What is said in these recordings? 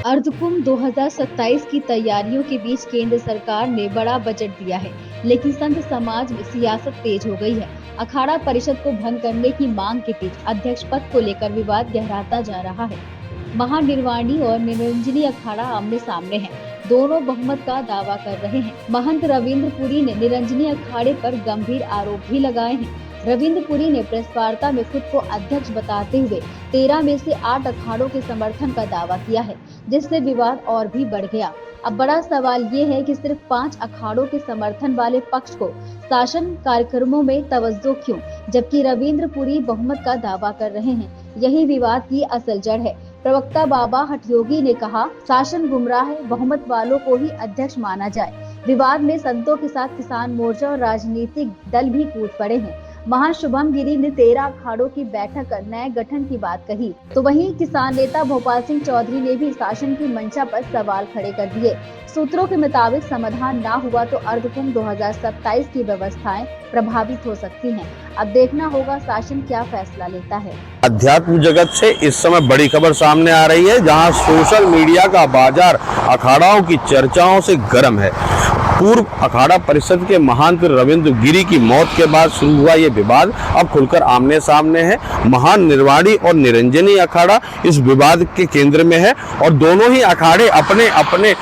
अर्धकुंभ 2027 की तैयारियों के बीच केंद्र सरकार ने बड़ा बजट दिया है, लेकिन संत समाज में सियासत तेज हो गई है। अखाड़ा परिषद को भंग करने की मांग के बीच अध्यक्ष पद को लेकर विवाद गहराता जा रहा है। महानिर्वाणी और निरंजनी अखाड़ा आमने सामने हैं। दोनों बहुमत का दावा कर रहे हैं। महंत रविंद्र पुरी ने निरंजनी अखाड़े पर गंभीर आरोप भी लगाए हैं। रविंद्र पुरी ने प्रेस वार्ता में खुद को अध्यक्ष बताते हुए 13 में से 8 अखाड़ों के समर्थन का दावा किया है, जिससे विवाद और भी बढ़ गया। अब बड़ा सवाल ये है कि सिर्फ 5 अखाड़ों के समर्थन वाले पक्ष को शासन कार्यक्रमों में तवज्जो क्यों, जबकि रविंद्र पुरी बहुमत का दावा कर रहे हैं। यही विवाद की असल जड़ है। प्रवक्ता बाबा हठयोगी ने कहा, शासन गुमराह है, बहुमत वालों को ही अध्यक्ष माना जाए। विवाद में संतों के साथ किसान मोर्चा और राजनीतिक दल भी कूद पड़े हैं। महान शुभम गिरी ने 13 अखाड़ों की बैठक कर नए गठन की बात कही, तो वहीं किसान नेता भोपाल सिंह चौधरी ने भी शासन की मंशा पर सवाल खड़े कर दिए। सूत्रों के मुताबिक समाधान ना हुआ तो अर्धकुंभ 2027 की व्यवस्थाएं प्रभावित हो सकती हैं। अब देखना होगा शासन क्या फैसला लेता है। अध्यात्म जगत से इस समय बड़ी खबर सामने आ रही है, जहां सोशल मीडिया का बाजार अखाड़ाओं की चर्चाओं से गर्म है। पूर्व अखाड़ा परिषद के महंत रविंद्र गिरी की मौत के बाद शुरू हुआ ये विवाद अब खुलकर आमने सामने है। महान निर्वाणी और निरंजनी अखाड़ा इस विवाद के केंद्र में है और दोनों ही अखाड़े अपने अपने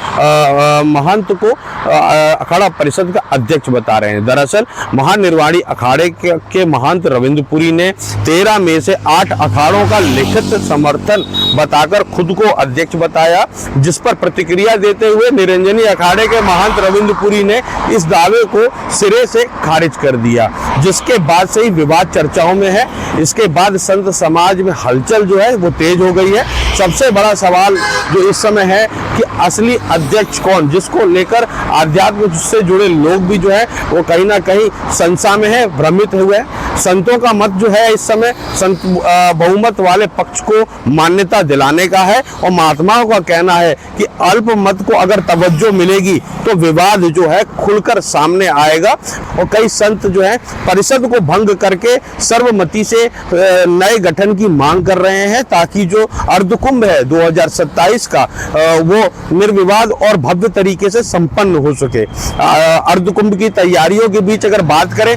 महंत को अखाड़ा परिषद का अध्यक्ष बता रहे हैं। दरअसल महान निर्वाणी अखाड़े के महंत रविंद्र पुरी ने 13 में से 8 अखाड़ों का लिखित समर्थन बताकर खुद को अध्यक्ष बताया, जिस पर प्रतिक्रिया देते हुए निरंजनी अखाड़े के महंत रविंद्र पुरी ने इस दावे को सिरे से खारिज कर दिया, जिसके बाद से ही विवाद चर्चाओं में है। इसके बाद संत समाज में हलचल जो है वो तेज हो गई है। सबसे बड़ा सवाल जो इस समय है कि असली अध्यक्ष कौन, जिसको लेकर आध्यात्म से जुड़े लोग भी जो है वो कहीं ना कहीं संशय में है, भ्रमित हुए। संतों का मत जो है इस समय संत बहुमत वाले पक्ष को मान्यता दिलाने का है और महात्माओं का कहना है कि अल्प मत को अगर तवज्जो मिलेगी तो विवाद जो है खुलकर सामने आएगा। और कई संत जो है परिषद को भंग करके सर्वमति से नए गठन की मांग कर रहे हैं, ताकि जो अर्धकुंभ है 2027 का वो निर्विवाद और भव्य तरीके से संपन्न हो सके। अर्धकुंभ की तैयारियों के बीच अगर बात करें,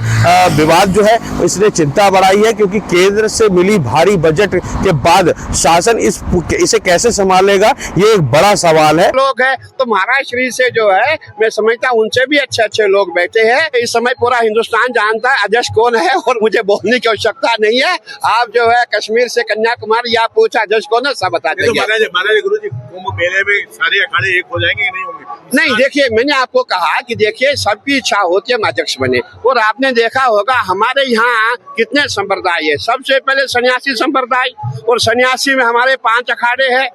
विवाद जो है इसने चिंता बढ़ाई है, क्योंकि केंद्र से मिली भारी बजट के बाद शासन इसे कैसे संभालेगा, ये एक बड़ा सवाल है। लोग है तो महाराज श्री से जो है मैं समझता हूँ उनसे भी अच्छे लोग बैठे हैं। इस समय पूरा हिंदुस्तान जानता है अध्यक्ष कौन है और मुझे बोलने की आवश्यकता नहीं है। आप जो है कश्मीर से कन्याकुमारी आप पूछा अध्यक्ष कौन है, सब बता देंगे। महाराज गुरु जी, कुंभ मेले में सारे अखाड़े एक हो जाएंगे कि नहीं होंगे? नहीं, देखिए मैंने आपको कहा कि देखिए सबकी इच्छा होती है अध्यक्ष बने, और आपने देखा होगा हमारे यहाँ कितने संप्रदाय है। सबसे पहले सन्यासी संप्रदाय, और सन्यासी में हमारे 5 अखाड़े हैं।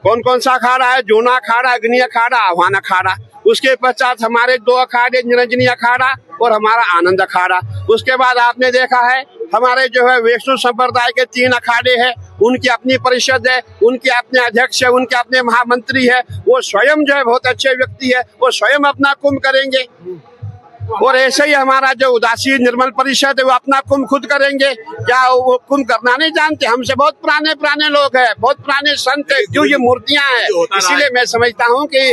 कौन कौन सा अखाड़ा है? जूना अखाड़ा, अग्नि अखाड़ा, आह्वान अखाड़ा। उसके पश्चात हमारे 2 अखाड़े निरंजनी अखाड़ा और हमारा आनंद अखाड़ा। उसके बाद आपने देखा है हमारे जो है वैष्णव संप्रदाय के 3 अखाड़े हैं, उनकी अपनी परिषद है, उनके अपने अध्यक्ष है, उनके अपने महामंत्री है। वो स्वयं जो है बहुत अच्छे व्यक्ति है, वो स्वयं अपना कुंभ करेंगे। और ऐसे ही हमारा जो उदासी निर्मल परिषद है वो अपना कुंभ खुद करेंगे। क्या वो कुंभ करना नहीं जानते? हमसे बहुत पुराने लोग हैं, बहुत पुराने संत है, जो ये मूर्तियां हैं। इसीलिए मैं समझता हूँ कि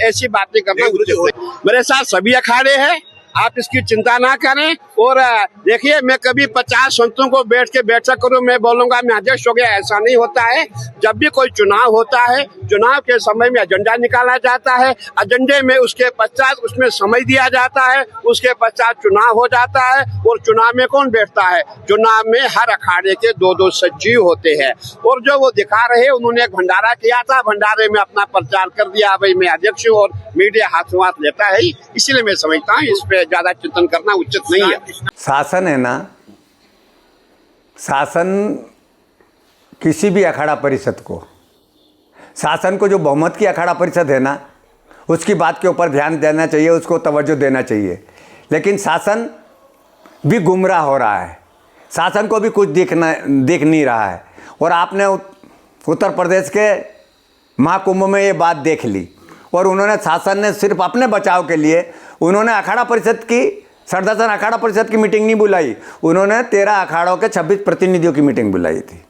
ऐसी बातें करना उचित नहीं। मेरे साथ सभी अखाड़े हैं, आप इसकी चिंता ना करें। और देखिए मैं कभी 50 संतों को बैठ के बैठक करूं, मैं बोलूंगा मैं अध्यक्ष हो गया, ऐसा नहीं होता है। जब भी कोई चुनाव होता है, चुनाव के समय में एजेंडा निकाला जाता है, एजेंडे में उसके पश्चात उसमें समय दिया जाता है, उसके पश्चात चुनाव हो जाता है। और चुनाव में कौन बैठता है? चुनाव में हर अखाड़े के 2-2 सचिव होते हैं। और जो वो दिखा रहे उन्होंने एक भंडारा किया था, भंडारे में अपना प्रचार कर दिया, भाई मैं अध्यक्ष हूँ, और मीडिया हाथों हाथ लेता है। इसीलिए मैं समझता हूँ इस पे ज्यादा चिंतन करना उचित नहीं है। शासन है ना, शासन किसी भी अखाड़ा परिषद को, शासन को जो बहुमत की अखाड़ा परिषद है ना, उसकी बात के ऊपर ध्यान देना चाहिए, उसको तवज्जो देना चाहिए। लेकिन शासन भी गुमराह हो रहा है, शासन को भी कुछ दिख नहीं रहा है। और आपने उत्तर प्रदेश के महाकुंभ में ये बात देख ली, और उन्होंने शासन ने सिर्फ अपने बचाव के लिए उन्होंने अखाड़ा परिषद की सरदासन अखाड़ा परिषद की मीटिंग नहीं बुलाई, उन्होंने 13 अखाड़ों के 26 प्रतिनिधियों की मीटिंग बुलाई थी।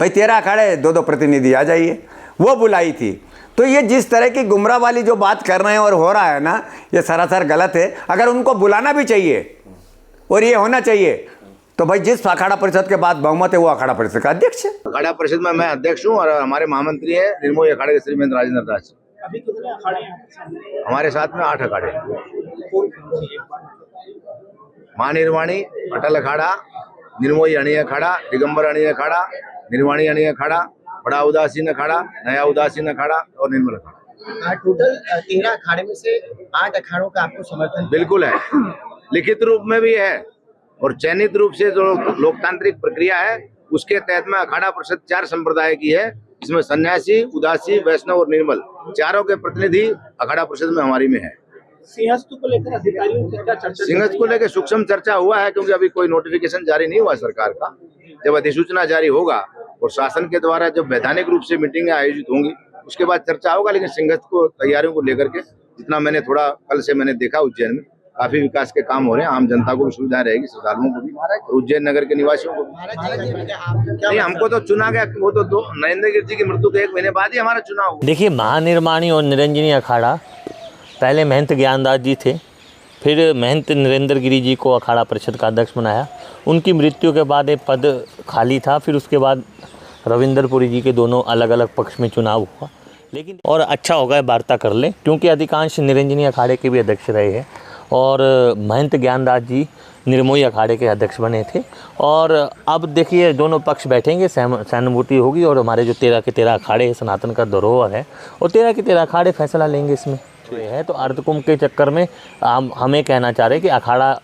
भाई 13 अखाड़े 2-2 प्रतिनिधि आ जाइए, वो बुलाई थी। तो ये जिस तरह की गुमराह वाली जो बात कर रहे हैं और हो रहा है ना, ये सरासर गलत है। अगर उनको बुलाना भी चाहिए और ये होना चाहिए तो भाई जिस अखाड़ा परिषद के बाद बहुमत है वो अखाड़ा परिषद का अध्यक्ष है। अखाड़ा परिषद में मैं अध्यक्ष हूँ और हमारे महामंत्री है निर्मोही अखाड़े के श्रीमंत राजेंद्र दास। अभी कितने अखाड़े हैं? हमारे साथ में 8 अखाड़े, महानिर्वाणी, अटल अखाड़ा, निर्मोही अणीय अखाड़ा, दिगंबर अणीय अखाड़ा, निर्वाणी अणीय अखाड़ा, बड़ा उदासीन अखाड़ा, नया उदासीन अखाड़ा और निर्मल अखाड़ा। टोटल 13 अखाड़े में से 8 अखाड़ों का आपको समर्थन बिल्कुल है, लिखित रूप में भी है और चयनित रूप से जो लोकतांत्रिक प्रक्रिया है उसके तहत में अखाड़ा परिषद 4 संप्रदाय की है, इसमें सन्यासी, उदासी, वैष्णव और निर्मल चारों के प्रतिनिधि अखाड़ा परिषद में हमारी में है। सिंहस्थ को लेकर अधिकारियों से क्या चर्चा? सिंहस्थ को लेकर सूक्ष्म चर्चा हुआ है क्योंकि अभी कोई नोटिफिकेशन जारी नहीं हुआ सरकार का। जब अधिसूचना जारी होगा और शासन के द्वारा जब वैधानिक रूप से मीटिंगें आयोजित होंगी उसके बाद चर्चा होगा। लेकिन सिंहस्थ को तैयारियों को लेकर के जितना मैंने थोड़ा कल से मैंने देखा उज्जैन में काफी विकास के काम हो रहे हैं, आम जनता को भी सुविधा रहेगी, श्रद्धालुओं को भी और उज्जैन नगर के निवासियों को भी। नहीं, हमको तो चुना गया, वो तो नरेंद्र गिरी जी की मृत्यु के 1 महीने बाद ही हमारा चुनाव हुआ। देखिए, महानिर्वाणी और निरंजनी अखाड़ा पहले महंत ज्ञानदास जी थे, फिर महंत नरेंद्र गिरी जी को अखाड़ा परिषद का अध्यक्ष बनाया। उनकी मृत्यु के बाद एक पद खाली था, फिर उसके बाद रविंद्रपुरी जी के दोनों अलग अलग पक्ष में चुनाव हुआ। लेकिन और अच्छा होगा वार्ता कर लें क्योंकि अधिकांश निरंजनी अखाड़े के भी अध्यक्ष रहे हैं और महंत ज्ञानदास जी निर्मोही अखाड़े के अध्यक्ष बने थे। और अब देखिए दोनों पक्ष बैठेंगे, सहानुभूति होगी और हमारे जो 13 के 13 अखाड़े सनातन का धरोहर है और 13 के 13 अखाड़े फैसला लेंगे इसमें। तो ये है तो अर्धकुंभ के चक्कर में हमें कहना चाह रहे हैं कि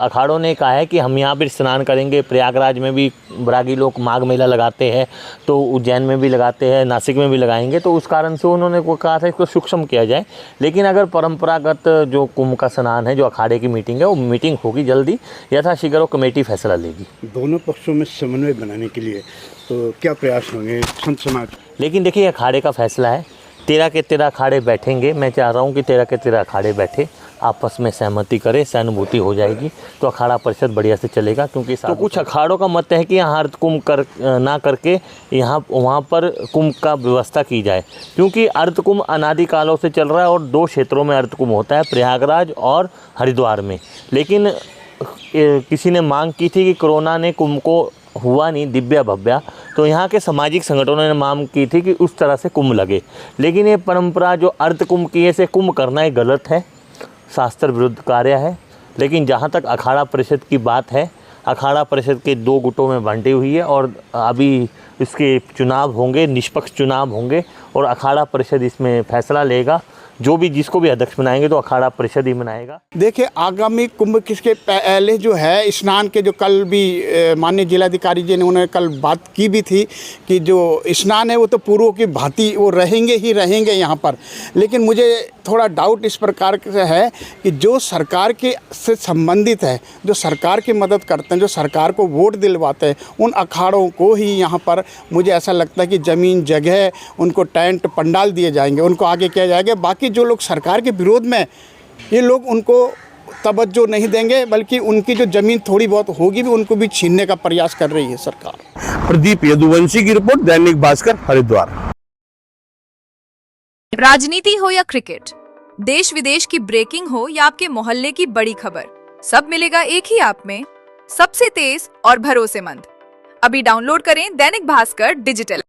अखाड़ों ने कहा है कि हम यहाँ पर स्नान करेंगे। प्रयागराज में भी बैरागी लोग माघ मेला लगाते हैं, तो उज्जैन में भी लगाते हैं, नासिक में भी लगाएंगे। तो उस कारण से उन्होंने को कहा था इसको सूक्ष्म किया जाए। लेकिन अगर परंपरागत जो कुंभ का स्नान है, जो अखाड़े की मीटिंग है, वो मीटिंग होगी जल्दी, यथाशीघ्र वो कमेटी फैसला लेगी। दोनों पक्षों में समन्वय बनाने के लिए तो क्या प्रयास होंगे संत समाज? लेकिन देखिए अखाड़े का फैसला है, 13 के 13 अखाड़े बैठेंगे। मैं चाह रहा हूँ कि 13 के 13 अखाड़े बैठे, आपस में सहमति करें, सहानुभूति हो जाएगी तो अखाड़ा परिषद बढ़िया से चलेगा। क्योंकि तो कुछ अखाड़ों का मत है कि यहाँ अर्धकुंभ ना करके वहाँ पर कुंभ का व्यवस्था की जाए, क्योंकि अर्धकुंभ अनादिकालों से चल रहा है और 2 क्षेत्रों में अर्धकुंभ होता है, प्रयागराज और हरिद्वार में। लेकिन किसी ने मांग की थी कि कोरोना ने कुंभ को हुआ नहीं दिव्या भव्या, तो यहाँ के सामाजिक संगठनों ने मांग की थी कि उस तरह से कुंभ लगे। लेकिन ये परंपरा जो अर्ध कुंभ की ऐसे कुंभ करना ये गलत है, शास्त्र विरुद्ध कार्य है। लेकिन जहाँ तक अखाड़ा परिषद की बात है, अखाड़ा परिषद के 2 गुटों में बांटी हुई है और अभी इसके चुनाव होंगे, निष्पक्ष चुनाव होंगे और अखाड़ा परिषद इसमें फैसला लेगा। जो भी जिसको भी अध्यक्ष बनाएंगे तो अखाड़ा परिषद ही बनाएगा। देखिए, आगामी कुंभ किसके पहले जो है स्नान के, जो कल भी माननीय जिलाधिकारी जी ने उन्होंने कल बात की भी थी कि जो स्नान है वो तो पूर्व की भांति वो रहेंगे ही रहेंगे यहाँ पर। लेकिन मुझे थोड़ा डाउट इस प्रकार से है कि जो सरकार के से संबंधित है, जो सरकार की मदद करते हैं, जो सरकार को वोट दिलवाते हैं, उन अखाड़ों को ही यहाँ पर मुझे ऐसा लगता है कि ज़मीन जगह उनको टेंट पंडाल दिए जाएंगे, उनको आगे किया जाएगा। बाकी जो लोग सरकार के विरोध में, ये लोग उनको तवज्जो नहीं देंगे, बल्कि उनकी जो ज़मीन थोड़ी बहुत होगी भी उनको भी छीनने का प्रयास कर रही है सरकार। प्रदीप यदुवंशी की रिपोर्ट, दैनिक भास्कर, हरिद्वार। राजनीति हो या क्रिकेट, देश विदेश की ब्रेकिंग हो या आपके मोहल्ले की बड़ी खबर, सब मिलेगा एक ही ऐप में, सबसे तेज और भरोसेमंद। अभी डाउनलोड करें दैनिक भास्कर डिजिटल।